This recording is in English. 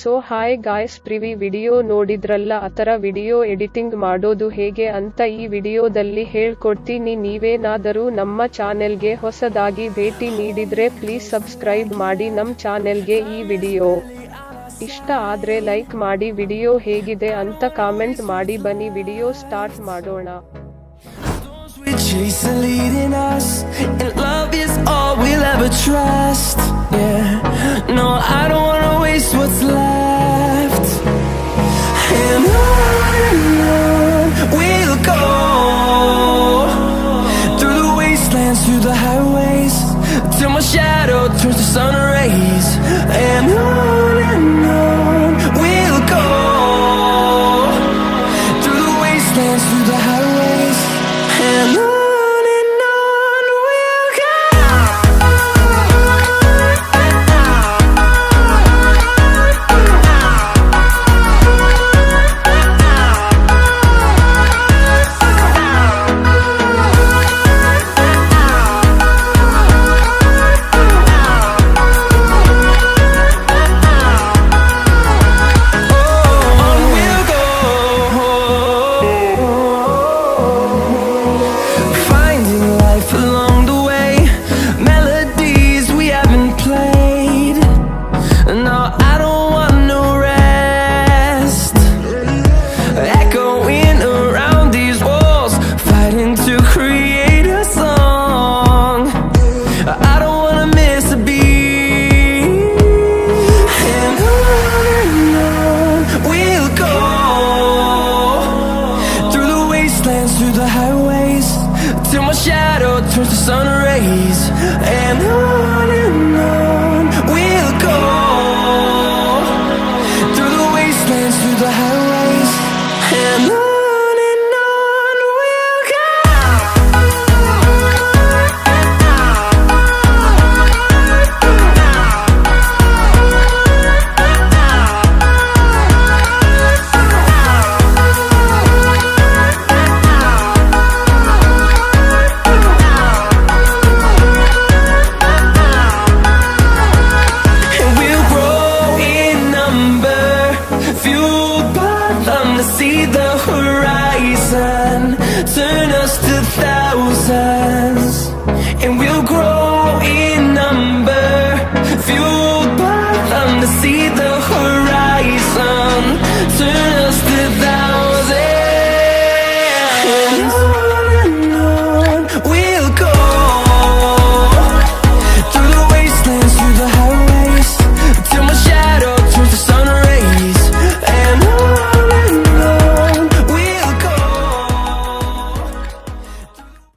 So hi guys, video ನೋಡಿದ್ರಲ್ಲ, ಆತರ video editing ಮಾಡೋದು ಹೇಗೆ ಅಂತ ಈ ವಿಡಿಯೋದಲ್ಲಿ ಹೇಳ್ಕೊಡ್ತೀನಿ. ನೀವೇನಾದರೂ ನಮ್ಮ ಚಾನೆಲ್ಗೆ ಹೊಸದಾಗಿ ಭೇಟಿ ನೀಡಿದ್ರೆ ಪ್ಲೀಸ್ ಸಬ್ಸ್ಕ್ರೈಬ್ ಮಾಡಿ ನಮ್ಮ ಚಾನೆಲ್ಗೆ. ಈ ವಿಡಿಯೋ ಇಷ್ಟ ಆದ್ರೆ ಲೈಕ್ ಮಾಡಿ, ವಿಡಿಯೋ ಹೇಗಿದೆ ಅಂತ ಕಾಮೆಂಟ್ ಮಾಡಿ. ಬನ್ನಿ ವಿಡಿಯೋ ಸ್ಟಾರ್ಟ್ ಮಾಡೋಣ. We chase the leading us, and love is all we'll ever trust. Yeah, no, I don't wanna waste what's left. And on we'll go, through the wastelands, through the highways, till my shadow turns to sun rays. And on we'll go, through the wastelands, through the highways. And on we'll go. Through the highways, till my shadow turns to sun rays. And on we'll go, through the wastelands, through the highways. And on we'll go. See the horizon, turn us to thousands.